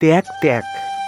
ত্যাগ ত্যাগ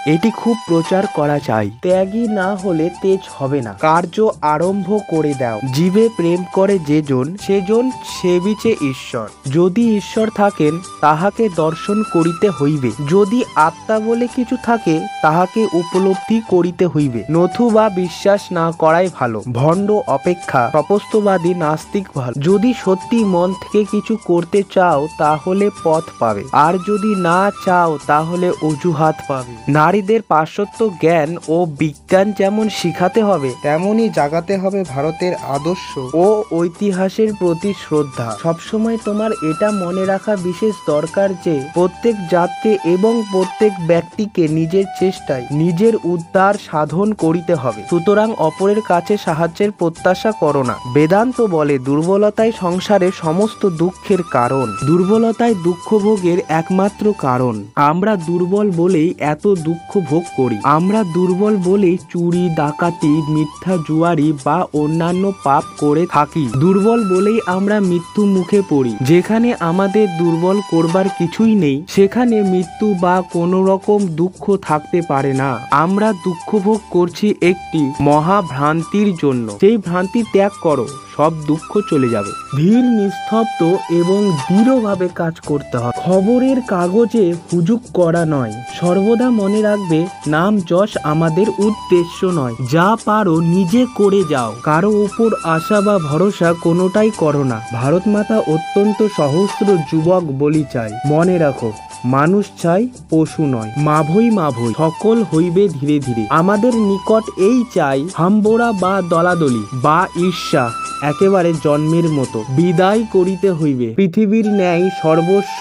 এটি খুব প্রচার করা চাই। ত্যাগী না হলে তেজ হবে না। কার্য আরম্ভ করে দাও। জীবে প্রেম করে যেজন সেজন সেবিছে ঈশ্বর। যদি ঈশ্বর থাকেন তাহাকে দর্শন করিতে হইবে। যদি আত্মা বলে কিছু থাকে তাহাকে উপলব্ধি করিতে হইবে। নতুবা বিশ্বাস না করাই ভালো। ভণ্ড অপেক্ষা তপস্যবাদী নাস্তিক ভালো। যদি সত্যি মন থেকে কিছু করতে চাও তাহলে পথ পাবে, আর যদি না চাও তাহলে অজুহাত পাবে। নারীদের পাশ্চাত্য জ্ঞান ও বিজ্ঞান যেমন শিখাতে হবে তেমনি জাগাতে হবে ভারতের আদর্শ ও ঐতিহাসের প্রতি শ্রদ্ধা। সবসময় তোমার এটা মনে রাখা বিশেষ দরকার যে প্রত্যেক জাতকে এবং প্রত্যেক ব্যক্তিকে নিজের চেষ্টায় নিজের উদ্ধার সাধন করিতে হবে। সুতরাং অপরের কাছে সাহায্যের প্রত্যাশা করো না। বেদান্ত বলে দুর্বলতাই সংসারের সমস্ত দুঃখের কারণ। দুর্বলতাই দুঃখ ভোগের একমাত্র কারণ। আমরা দুর্বল বলেই এত দুঃখ ভোগ করি। আমরা দুর্বল বলেই চুরি, ডাকাতি, মিথ্যা জুয়ারি বা অন্যান্য পাপ করে থাকি। দুর্বল বলেই আমরা মৃত্যু মুখে পড়ি। যেখানে আমাদের দুর্বল করবার কিছুই নেই সেখানে মৃত্যু বা কোনো রকম দুঃখ থাকতে পারে না। আমরা দুঃখ ভোগ করছি একটি মহাভ্রান্তির জন্য। সেই ভ্রান্তি ত্যাগ করো, সব দুঃখ চলে যাবে। ধীর, নিস্তব্ধ এবং দৃঢ়ভাবে কাজ করতে হবে। খবরের কাগজে হুজুক করা নয়। সর্বদা মনে রাখবে নাম যশ আমাদের উদ্দেশ্য নয়। যা পারো নিজে করে যাও। কারো উপর আশা বা ভরসা কোনোটাই করো না। ভারত মাতা অত্যন্ত সহস্র যুবক বলি চাই। মনে রাখো, মানুষ চাই, পশু নয়। মাভৈ মাভৈ সকল হইবে ধীরে ধীরে। আমাদের নিকট এই চাই হাম্বোরা বা দলাদলি বা ঈর্ষা একেবারে জন্মের মতো বিদায় করিতে হইবে। পৃথিবীর ন্যায় সর্বস্ব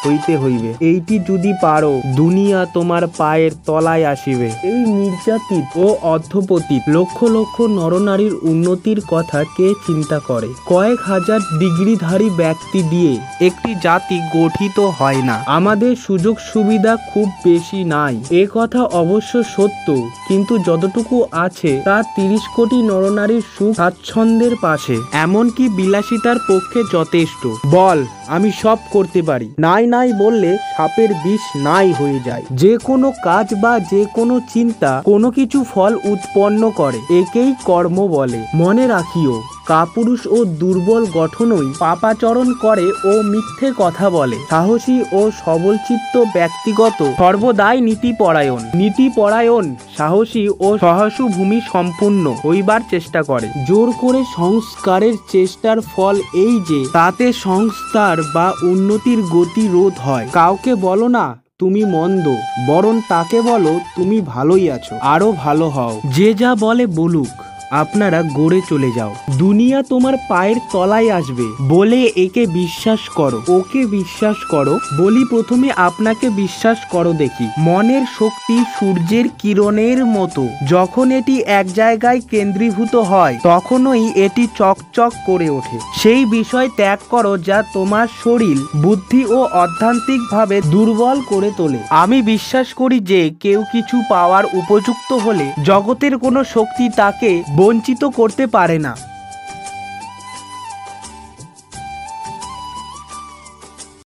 হইতে হইবে। এইটি যদি পারো দুনিয়া তোমার পায়ের তলায় আসিবে। এই নির্যাতিত ও অধঃপতিত লক্ষ লক্ষ নরনারীর উন্নতির কথা কে চিন্তা করে? কয়েক হাজার ডিগ্রিধারী ব্যক্তি দিয়ে একটি জাতি গঠিত হয় না। আমাদের সুযোগ সুবিধা খুব বেশি নাই, এ কথা অবশ্য সত্য, কিন্তু যতটুকু আছে তা 30 কোটি নরনারীর সুখ স্বাচ্ছন্দ্যের পাশে। এমনকি বিলাসিতার পক্ষে যথেষ্ট। বল আমি সব করতে পারি। নাই নাই বললে সাপের বিষ নাই হয়ে যায়। যে কোনো কাজ বা যে কোনো চিন্তা কোনো কিছু ফল উৎপন্ন করে, একেই কর্ম বলে। মনে রাখিও, কাপুরুষ ও দুর্বল গঠনই পাপাচরণ করে ও মিথ্যে কথা বলে। সাহসী ও সবলচিত্ত ব্যক্তিগত সর্বদাই নীতিপরায়ণ সাহসী ও সহাসু ভূমি সম্পূর্ণ হইবার চেষ্টা করে। জোর করে সংস্কারের চেষ্টার ফল এই যে তাতে সংস্কার বা উন্নতির গতি রোধ হয়। কাউকে বলো না তুমি মন্দ, বরং তাকে বলো তুমি ভালোই আছো, আরো ভালো হও। যে যা বলে বলুক, আপনারা গড়ে চলে যাও। দুনিয়া তোমার পায়ের তলায় আসবে বলে একে বিশ্বাস করো, ওকে বিশ্বাস করো। বলি প্রথমে আপনাকে বিশ্বাস করো দেখি। মনের শক্তি সূর্যের কিরণের মতো। যখন এটি এক জায়গায় কেন্দ্রীভূত হয় তখনই এটি চকচক করে ওঠে। সেই বিষয় ত্যাগ করো যা তোমার শরীর, বুদ্ধি ও আধ্যাত্মিকভাবে দুর্বল করে তোলে। আমি বিশ্বাস করি যে কেউ কিছু পাওয়ার উপযুক্ত হলে জগতের কোনো শক্তি তাকে বঞ্চিত করতে পারে না।